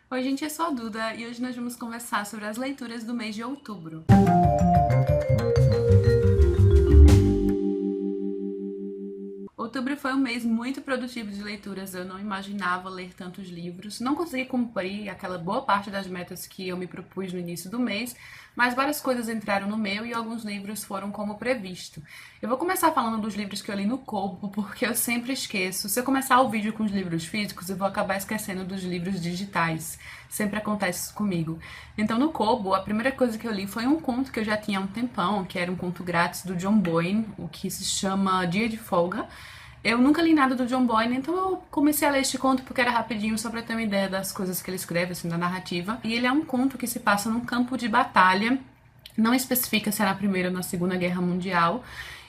Oi, gente, eu sou a Duda e hoje nós vamos conversar sobre as leituras do mês de outubro. Outubro foi um mês muito produtivo de leituras, eu não imaginava ler tantos livros. Não consegui cumprir aquela boa parte das metas que eu me propus no início do mês, mas várias coisas entraram no meu e alguns livros foram como previsto. Eu vou começar falando dos livros que eu li no Kobo, porque eu sempre esqueço. Se eu começar o vídeo com os livros físicos, eu vou acabar esquecendo dos livros digitais. Sempre acontece isso comigo. Então, no Kobo, a primeira coisa que eu li foi um conto que eu já tinha há um tempão, que era um conto grátis do John Boyne, o que se chama Dia de Folga. Eu nunca li nada do John Boyne, então eu comecei a ler este conto porque era rapidinho, só pra ter uma ideia das coisas que ele escreve, assim, da narrativa. E ele é um conto que se passa num campo de batalha, não especifica se é na Primeira ou na Segunda Guerra Mundial,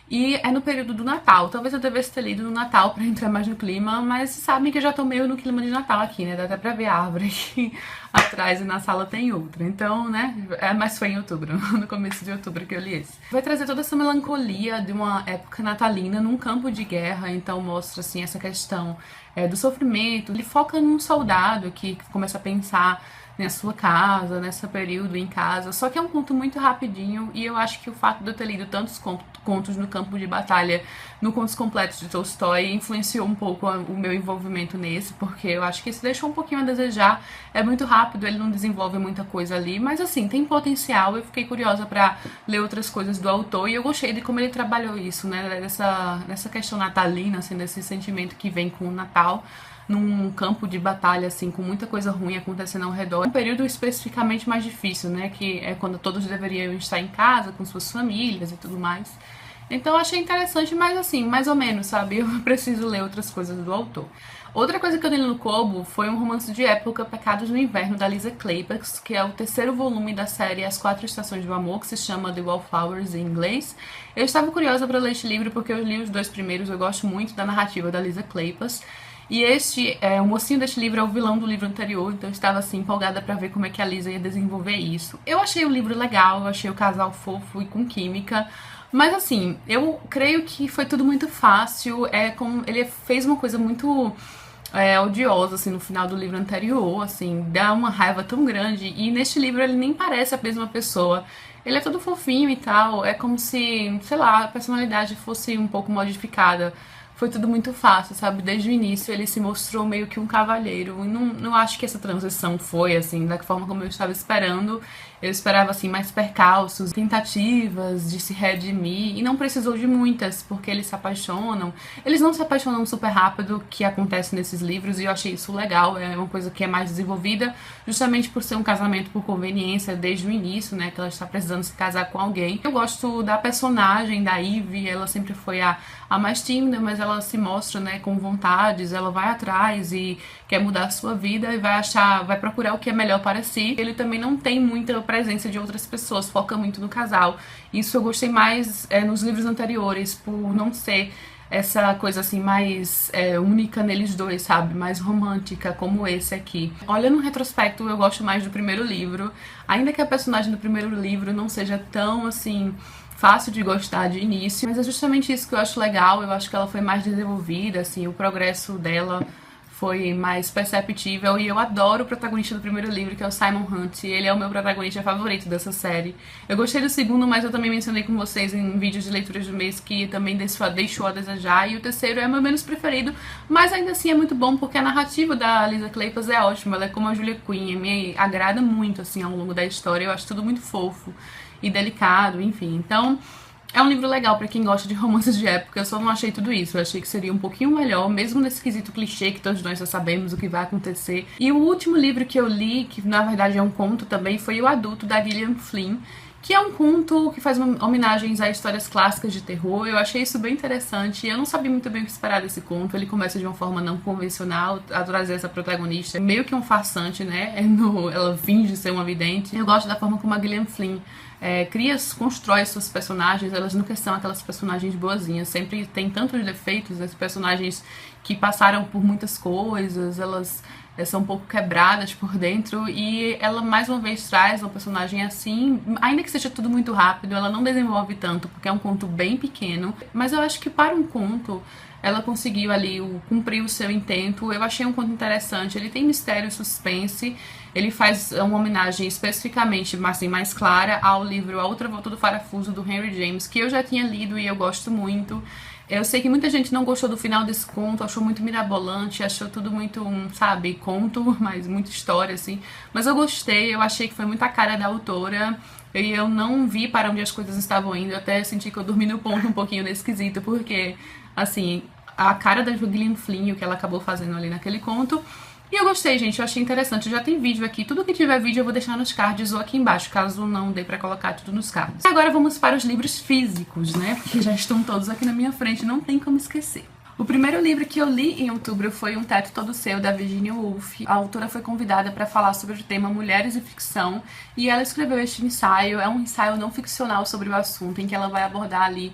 e é no período do Natal. Talvez eu devesse ter lido no Natal pra entrar mais no clima, mas sabem que eu já tô meio no clima de Natal aqui, né? Dá até pra ver a árvore aqui atrás e na sala tem outra. Então, né? Mas foi em outubro, no começo de outubro que eu li esse. Vai trazer toda essa melancolia de uma época natalina num campo de guerra, então mostra, assim, essa questão do sofrimento. Ele foca num soldado que começa a pensar na sua casa, nesse período em casa. Só que é um conto muito rapidinho e eu acho que o fato de eu ter lido tantos contos no campo de batalha, no Contos Completos de Tolstói, influenciou um pouco o meu envolvimento nesse, porque eu acho que esse deixou um pouquinho a desejar. É muito rápido, ele não desenvolve muita coisa ali, mas assim, tem potencial. Eu fiquei curiosa pra ler outras coisas do autor e eu gostei de como ele trabalhou isso, né, nessa questão natalina, assim, desse sentimento que vem com o Natal, num campo de batalha, assim, com muita coisa ruim acontecendo ao redor. Um período especificamente mais difícil, né, que é quando todos deveriam estar em casa, com suas famílias e tudo mais. Então eu achei interessante, mas assim, mais ou menos, sabe? Eu preciso ler outras coisas do autor. Outra coisa que eu li no Kobo foi um romance de época, Pecados no Inverno, da Lisa Kleypas, que é o terceiro volume da série As Quatro Estações do Amor, que se chama The Wallflowers em inglês. Eu estava curiosa para ler este livro porque eu li os dois primeiros, eu gosto muito da narrativa da Lisa Kleypas. E o mocinho deste livro é o vilão do livro anterior, então eu estava assim empolgada pra ver como é que a Lisa ia desenvolver isso. Eu achei o livro legal, eu achei o casal fofo e com química, mas assim, eu creio que foi tudo muito fácil, ele fez uma coisa muito odiosa, assim, no final do livro anterior, assim, dá uma raiva tão grande, e neste livro ele nem parece a mesma pessoa. Ele é todo fofinho e tal, é como se, sei lá, a personalidade fosse um pouco modificada. Foi tudo muito fácil, sabe? Desde o início ele se mostrou meio que um cavalheiro. E não acho que essa transição foi, assim, da forma como eu estava esperando. Eu esperava, assim, mais percalços, tentativas de se redimir. E não precisou de muitas, porque eles se apaixonam. Eles não se apaixonam super rápido, que acontece nesses livros, e eu achei isso legal. É uma coisa que é mais desenvolvida, justamente por ser um casamento por conveniência desde o início, né? Que ela está precisando se casar com alguém. Eu gosto da personagem da Ivy, ela sempre foi a mais tímida, mas ela se mostra, né, com vontades, ela vai atrás e quer mudar a sua vida e vai procurar o que é melhor para si. Ele também não tem muita presença de outras pessoas, foca muito no casal. Isso eu gostei mais nos livros anteriores, por não ser essa coisa assim mais única neles dois, sabe? Mais romântica, como esse aqui. Olha, no retrospecto, eu gosto mais do primeiro livro. Ainda que a personagem do primeiro livro não seja tão, assim, fácil de gostar de início, mas é justamente isso que eu acho legal. Eu acho que ela foi mais desenvolvida, assim, o progresso dela foi mais perceptível, e eu adoro o protagonista do primeiro livro, que é o Simon Hunt. Ele é o meu protagonista favorito dessa série. Eu gostei do segundo, mas eu também mencionei com vocês em vídeos de leituras do mês que também deixou a desejar, e o terceiro é o meu menos preferido, mas ainda assim é muito bom, porque a narrativa da Lisa Kleypas é ótima. Ela é como a Julia Quinn, me agrada muito, assim, ao longo da história. Eu acho tudo muito fofo e delicado, enfim. Então, é um livro legal pra quem gosta de romances de época. Eu só não achei tudo isso. Eu achei que seria um pouquinho melhor, mesmo nesse quesito clichê que todos nós já sabemos o que vai acontecer. E o último livro que eu li, que na verdade é um conto também, foi O Adulto, da Gillian Flynn, que é um conto que faz homenagens a histórias clássicas de terror. Eu achei isso bem interessante. Eu não sabia muito bem o que esperar desse conto. Ele começa de uma forma não convencional, a trazer essa protagonista meio que um farsante, né? Ela finge ser uma vidente. Eu gosto da forma como a Gillian Flynn constrói suas personagens. Elas nunca são aquelas personagens boazinhas, sempre tem tantos defeitos, as personagens que passaram por muitas coisas, elas são um pouco quebradas por dentro, e ela mais uma vez traz uma personagem assim, ainda que seja tudo muito rápido, ela não desenvolve tanto, porque é um conto bem pequeno, mas eu acho que para um conto ela conseguiu ali cumprir o seu intento. Eu achei um conto interessante, ele tem mistério, suspense, ele faz uma homenagem especificamente, assim, mais clara ao livro A Outra Volta do Parafuso, do Henry James, que eu já tinha lido e eu gosto muito. Eu sei que muita gente não gostou do final desse conto, achou muito mirabolante, achou tudo muito, sabe, conto, mas muita história, assim. Mas eu gostei, eu achei que foi muito a cara da autora, e eu não vi para onde as coisas estavam indo. Eu até senti que eu dormi no ponto um pouquinho nesse quesito, porque, assim, a cara da Gillian Flynn, o que ela acabou fazendo ali naquele conto. E eu gostei, gente, eu achei interessante. Já tem vídeo aqui, tudo que tiver vídeo eu vou deixar nos cards ou aqui embaixo, caso não dê pra colocar tudo nos cards. Agora vamos para os livros físicos, né, porque já estão todos aqui na minha frente, não tem como esquecer. O primeiro livro que eu li em outubro foi Um Teto Todo Seu, da Virginia Woolf. A autora foi convidada para falar sobre o tema Mulheres e Ficção, e ela escreveu este ensaio. É um ensaio não ficcional sobre o assunto, em que ela vai abordar ali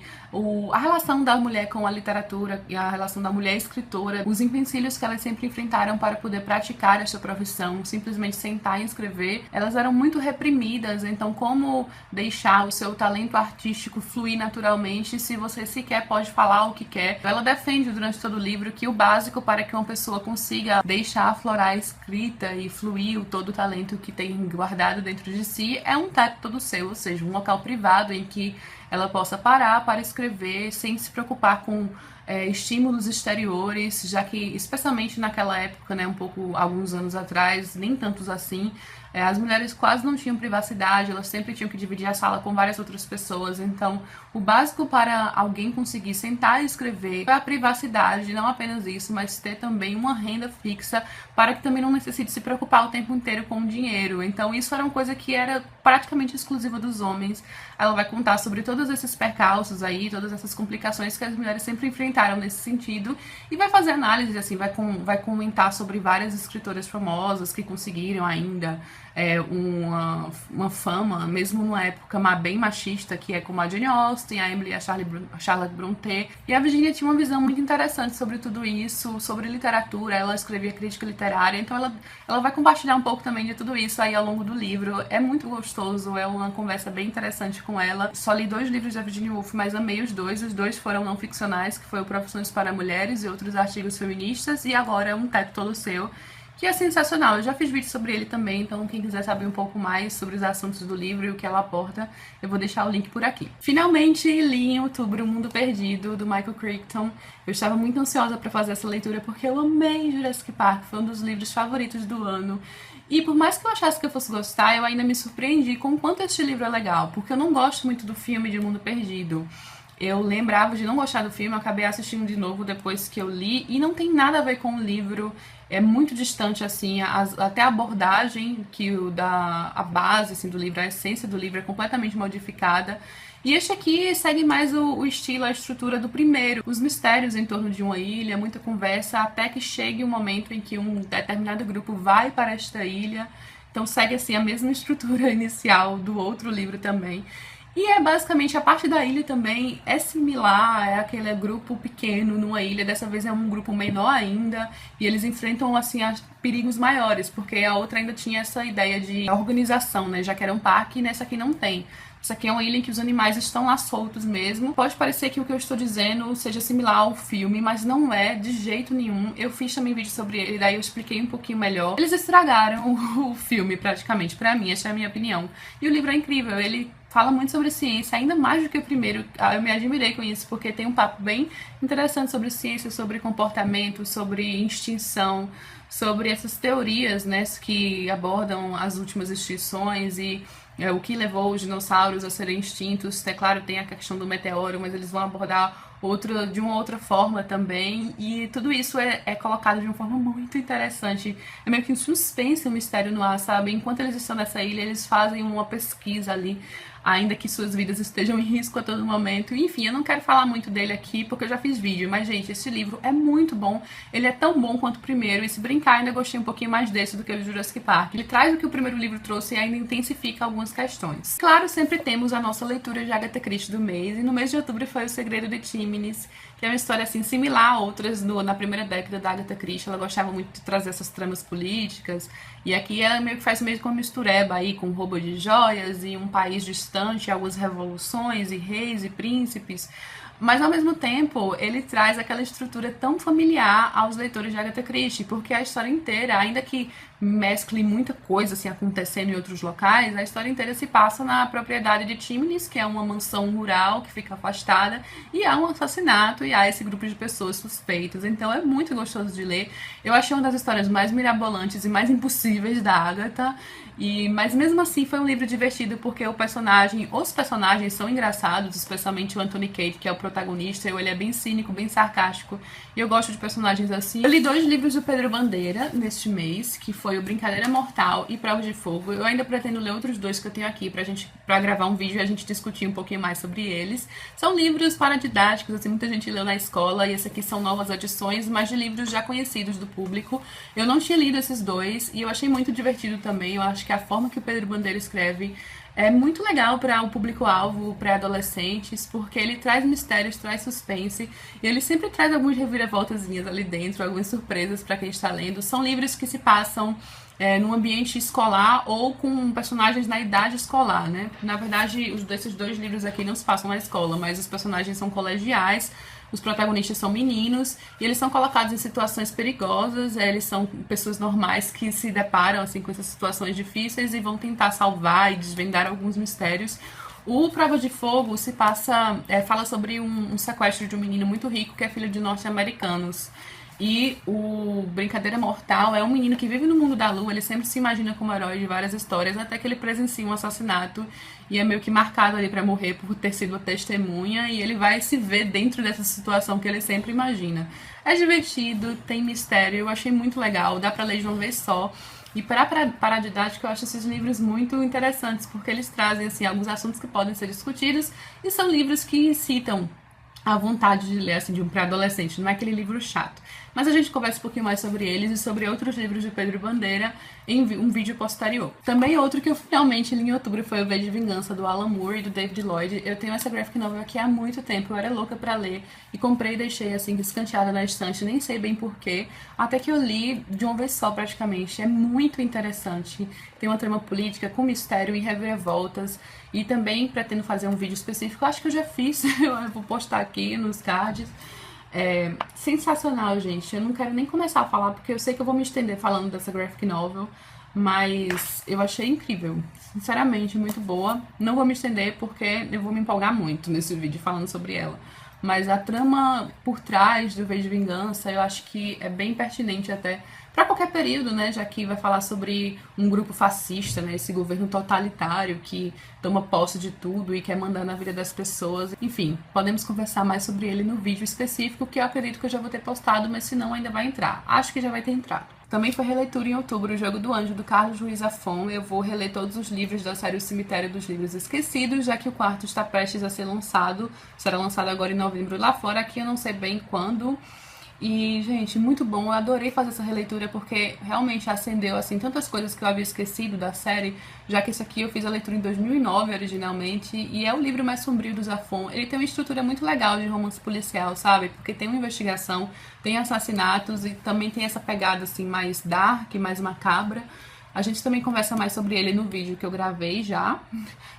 a relação da mulher com a literatura e a relação da mulher escritora, os empecilhos que elas sempre enfrentaram para poder praticar esta profissão, simplesmente sentar e escrever. Elas eram muito reprimidas, então como deixar o seu talento artístico fluir naturalmente se você sequer pode falar o que quer? Ela defende durante todo o livro que o básico para que uma pessoa consiga deixar aflorar a escrita e fluir todo o talento que tem guardado dentro de si é um teto todo seu, ou seja, um local privado em que ela possa parar para escrever sem se preocupar com estímulos exteriores, já que, especialmente naquela época, né, alguns anos atrás, nem tantos assim, as mulheres quase não tinham privacidade, elas sempre tinham que dividir a sala com várias outras pessoas. Então, o básico para alguém conseguir sentar e escrever é a privacidade, não apenas isso, mas ter também uma renda fixa para que também não necessite se preocupar o tempo inteiro com o dinheiro. Então, isso era uma coisa que era praticamente exclusiva dos homens. Ela vai contar sobre todos esses percalços aí, todas essas complicações que as mulheres sempre enfrentaram nesse sentido, e vai fazer análise, assim, vai comentar sobre várias escritoras famosas que conseguiram ainda uma fama, mesmo numa época bem machista, que é como a Jane Austen, a Emily e a Charlotte Brontë. E a Virginia tinha uma visão muito interessante sobre tudo isso, sobre literatura. Ela escrevia crítica literária, então ela vai compartilhar um pouco também de tudo isso aí ao longo do livro. É muito gostoso, é uma conversa bem interessante com ela. Só li 2 livros da Virginia Woolf, mas amei os 2. Os 2 foram não ficcionais, que foi o Profissões para Mulheres e Outros Artigos Feministas, e agora é Um Teto Todo Seu, que é sensacional. Eu já fiz vídeo sobre ele também, então quem quiser saber um pouco mais sobre os assuntos do livro e o que ela aporta, eu vou deixar o link por aqui. Finalmente li em outubro O Mundo Perdido, do Michael Crichton. Eu estava muito ansiosa para fazer essa leitura porque eu amei Jurassic Park, foi um dos livros favoritos do ano. E por mais que eu achasse que eu fosse gostar, eu ainda me surpreendi com o quanto este livro é legal, porque eu não gosto muito do filme de O Mundo Perdido. Eu lembrava de não gostar do filme, eu acabei assistindo de novo depois que eu li, e não tem nada a ver com o livro, é muito distante, assim, até a abordagem, a base, assim, do livro, a essência do livro é completamente modificada. E este aqui segue mais o estilo, a estrutura do primeiro. Os mistérios em torno de uma ilha, muita conversa, até que chegue um momento em que um determinado grupo vai para esta ilha. Então segue, assim, a mesma estrutura inicial do outro livro também. E é basicamente, a parte da ilha também é similar, é aquele grupo pequeno numa ilha, dessa vez é um grupo menor ainda, e eles enfrentam, assim, perigos maiores, porque a outra ainda tinha essa ideia de organização, né, já que era um parque, e nessa aqui não tem. Essa aqui é uma ilha em que os animais estão lá soltos mesmo. Pode parecer que o que eu estou dizendo seja similar ao filme, mas não é de jeito nenhum. Eu fiz também vídeo sobre ele, daí eu expliquei um pouquinho melhor. Eles estragaram o filme praticamente, pra mim, essa é a minha opinião. E o livro é incrível, ele fala muito sobre ciência, ainda mais do que o primeiro. Eu me admirei com isso, porque tem um papo bem interessante sobre ciência, sobre comportamento, sobre extinção, sobre essas teorias, né, que abordam as últimas extinções e o que levou os dinossauros a serem extintos. É claro, tem a questão do meteoro, mas eles vão abordar de uma outra forma também, e tudo isso é colocado de uma forma muito interessante. É meio que um suspense, um mistério no ar, sabe? Enquanto eles estão nessa ilha, eles fazem uma pesquisa ali, ainda que suas vidas estejam em risco a todo momento. Enfim, eu não quero falar muito dele aqui, porque eu já fiz vídeo, mas, gente, esse livro é muito bom. Ele é tão bom quanto o primeiro, e se brincar, ainda gostei um pouquinho mais desse do que o Jurassic Park. Ele traz o que o primeiro livro trouxe e ainda intensifica algumas algumas questões. Claro, sempre temos a nossa leitura de Agatha Christie do mês, e no mês de outubro foi O Segredo de Chimneys, que é uma história assim similar a outras na primeira década da Agatha Christie. Ela gostava muito de trazer essas tramas políticas, e aqui ela meio que faz meio com uma mistureba aí, com roubo de joias e um país distante, algumas revoluções e reis e príncipes. Mas, ao mesmo tempo, ele traz aquela estrutura tão familiar aos leitores de Agatha Christie, porque a história inteira, ainda que mescle muita coisa assim, acontecendo em outros locais, a história inteira se passa na propriedade de Chimneys, que é uma mansão rural que fica afastada, e há um assassinato e há esse grupo de pessoas suspeitas. Então é muito gostoso de ler. Eu achei uma das histórias mais mirabolantes e mais impossíveis da Agatha. Mas mesmo assim foi um livro divertido, porque os personagens são engraçados, especialmente o Anthony Cave, que é o protagonista. Ele é bem cínico, bem sarcástico, e eu gosto de personagens assim. Eu li 2 livros do Pedro Bandeira neste mês, que foi o Brincadeira Mortal e Prova de Fogo. Eu ainda pretendo ler outros 2 que eu tenho aqui pra gravar um vídeo e a gente discutir um pouquinho mais sobre eles. São livros paradidáticos, assim, muita gente leu na escola, e esse aqui são novas adições, mas de livros já conhecidos do público. Eu não tinha lido esses 2 e eu achei muito divertido também. Eu acho que a forma que o Pedro Bandeira escreve é muito legal para o público-alvo, para adolescentes, porque ele traz mistérios, traz suspense, e ele sempre traz algumas reviravoltazinhas ali dentro, algumas surpresas para quem está lendo. São livros que se passam num ambiente escolar ou com personagens na idade escolar, né? Na verdade, esses 2 livros aqui não se passam na escola, mas os personagens são colegiais. Os protagonistas são meninos e eles são colocados em situações perigosas. Eles são pessoas normais que se deparam assim, com essas situações difíceis e vão tentar salvar e desvendar alguns mistérios. O Prova de Fogo fala sobre um sequestro de um menino muito rico que é filho de norte-americanos. E o Brincadeira Mortal é um menino que vive no mundo da lua. Ele sempre se imagina como herói de várias histórias, até que ele presencia um assassinato e é meio que marcado ali pra morrer por ter sido a testemunha, e ele vai se ver dentro dessa situação que ele sempre imagina. É divertido, tem mistério, eu achei muito legal, dá pra ler de uma vez só. E para paradidática, eu acho esses livros muito interessantes, porque eles trazem assim, alguns assuntos que podem ser discutidos, e são livros que citam a vontade de ler, assim, de um pré-adolescente. Não é aquele livro chato. Mas a gente conversa um pouquinho mais sobre eles e sobre outros livros de Pedro Bandeira em um vídeo posterior. Também outro que eu finalmente li em outubro foi o V de Vingança, do Alan Moore e do David Lloyd. Eu tenho essa graphic novel aqui há muito tempo, eu era louca pra ler, e comprei e deixei assim, escanteada na estante, nem sei bem porquê, até que eu li de uma vez só praticamente. É muito interessante, tem uma trama política com mistério e reviravoltas, e também pretendo fazer um vídeo específico, eu acho que eu já fiz, eu vou postar aqui nos cards. Sensacional, gente. Eu não quero nem começar a falar, porque eu sei que eu vou me estender falando dessa graphic novel, mas eu achei incrível. Sinceramente, muito boa. Não vou me estender porque eu vou me empolgar muito nesse vídeo falando sobre ela. Mas a trama por trás do V de Vingança, eu acho que é bem pertinente até para qualquer período, né? Já que vai falar sobre um grupo fascista, né? Esse governo totalitário que toma posse de tudo e quer mandar na vida das pessoas. Enfim, podemos conversar mais sobre ele no vídeo específico, que eu acredito que eu já vou ter postado, mas se não, ainda vai entrar. Acho que já vai ter entrado. Também foi releitura em outubro, O Jogo do Anjo, do Carlos Ruiz Zafón. Eu vou reler todos os livros da série O Cemitério dos Livros Esquecidos, já que o quarto está prestes a ser lançado. Será lançado agora em novembro lá fora, aqui eu não sei bem quando. E, gente, muito bom. Eu adorei fazer essa releitura porque realmente acendeu, assim, tantas coisas que eu havia esquecido da série, já que esse aqui eu fiz a leitura em 2009 originalmente, e é o livro mais sombrio do Zafón. Ele tem uma estrutura muito legal de romance policial, sabe? Porque tem uma investigação, tem assassinatos e também tem essa pegada, assim, mais dark, mais macabra. A gente também conversa mais sobre ele no vídeo que eu gravei já.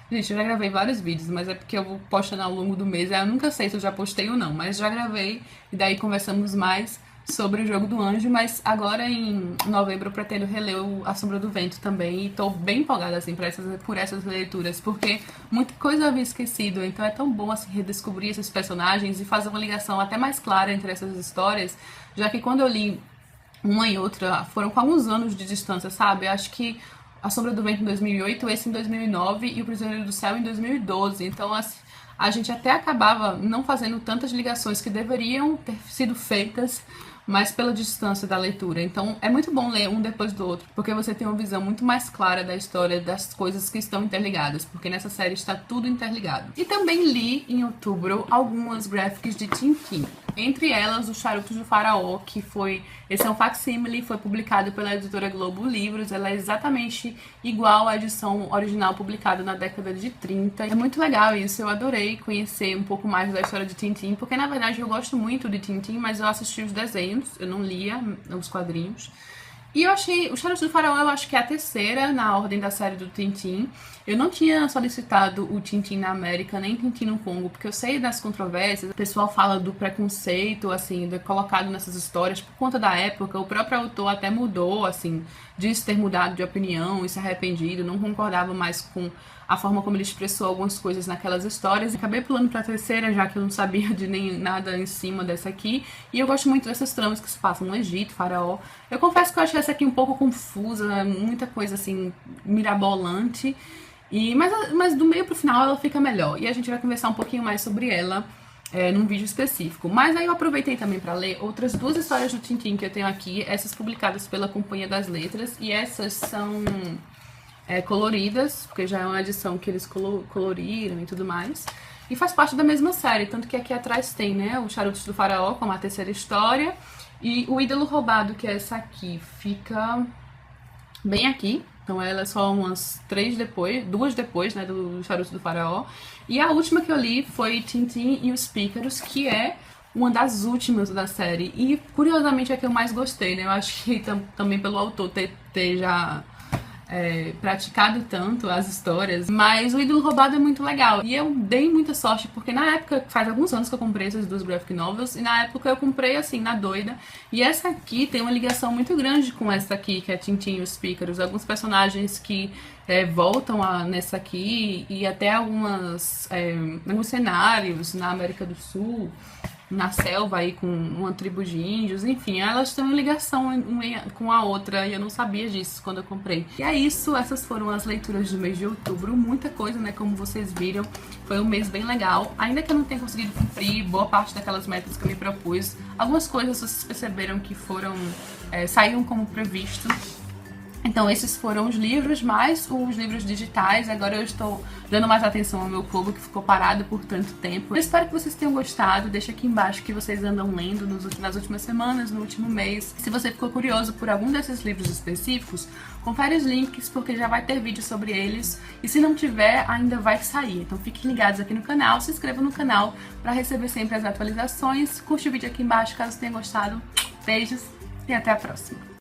Gente, eu já gravei vários vídeos, mas é porque eu vou postando ao longo do mês. Eu nunca sei se eu já postei ou não, mas já gravei. E daí conversamos mais sobre O Jogo do Anjo. Mas agora em novembro eu pretendo reler A Sombra do Vento também. E tô bem empolgada assim, por essas leituras, porque muita coisa eu havia esquecido. Então é tão bom assim, redescobrir esses personagens e fazer uma ligação até mais clara entre essas histórias. Já que quando eu li uma e outra, foram com alguns anos de distância, sabe? Eu acho que A Sombra do Vento em 2008, esse em 2009 e O Prisioneiro do Céu em 2012. Então, assim, a gente até acabava não fazendo tantas ligações que deveriam ter sido feitas, mas pela distância da leitura. Então, é muito bom ler um depois do outro, porque você tem uma visão muito mais clara da história, das coisas que estão interligadas, porque nessa série está tudo interligado. E também li, em outubro, algumas graphics de Tintin. Entre elas, Os Charutos do Faraó, que esse é um facsímile, foi publicado pela editora Globo Livros. Ela é exatamente igual à edição original publicada na década de 30. É muito legal isso, eu adorei conhecer um pouco mais da história de Tintin, porque na verdade eu gosto muito de Tintin, mas eu assisti os desenhos, eu não lia os quadrinhos. E eu achei, O Charutos do Faraó, eu acho que é a terceira na ordem da série do Tintin. Eu não tinha solicitado o Tintin na América, nem Tintin no Congo, porque eu sei das controvérsias, o pessoal fala do preconceito, assim, colocado nessas histórias por conta da época. O próprio autor até mudou, assim, disse ter mudado de opinião e se arrependido, não concordava mais com a forma como ele expressou algumas coisas naquelas histórias. Acabei pulando pra terceira, já que eu não sabia de nem nada em cima dessa aqui. E eu gosto muito dessas tramas que se passam no Egito, Faraó. Eu confesso que eu achei essa aqui um pouco confusa, muita coisa assim, mirabolante. Mas do meio pro final ela fica melhor. E a gente vai conversar um pouquinho mais sobre ela num vídeo específico. Mas aí eu aproveitei também para ler outras duas histórias do Tintin que eu tenho aqui, essas publicadas pela Companhia das Letras. E essas são coloridas, porque já é uma edição que eles coloriram e tudo mais. E faz parte da mesma série, tanto que aqui atrás tem, né, o Charutos do Faraó, como a terceira história, e o Ídolo Roubado, que é essa aqui, fica bem aqui. Então ela é só duas depois, né, do Charutos do Faraó. E a última que eu li foi Tintin e os Pícaros, que é uma das últimas da série. E curiosamente é a que eu mais gostei, né? Eu acho que também pelo autor ter já praticado tanto as histórias, mas o Ídolo Roubado é muito legal. E eu dei muita sorte, porque na época, faz alguns anos que eu comprei essas duas graphic novels, e na época eu comprei assim, na doida. E essa aqui tem uma ligação muito grande com essa aqui, que é Tintin e os Pícaros. Alguns personagens que voltam nessa aqui, e até alguns cenários na América do Sul, na selva aí com uma tribo de índios, enfim, elas têm uma ligação com a outra e eu não sabia disso quando eu comprei. E é isso, essas foram as leituras do mês de outubro, muita coisa, né, como vocês viram, foi um mês bem legal, ainda que eu não tenha conseguido cumprir boa parte daquelas metas que eu me propus, algumas coisas vocês perceberam que saíram como previsto. Então esses foram os livros, mais os livros digitais. Agora eu estou dando mais atenção ao meu Kobo, que ficou parado por tanto tempo. Eu espero que vocês tenham gostado. Deixa aqui embaixo o que vocês andam lendo nas últimas semanas, no último mês. Se você ficou curioso por algum desses livros específicos, confere os links, porque já vai ter vídeo sobre eles. E se não tiver, ainda vai sair. Então fiquem ligados aqui no canal, se inscrevam no canal para receber sempre as atualizações. Curte o vídeo aqui embaixo caso tenha gostado. Beijos e até a próxima.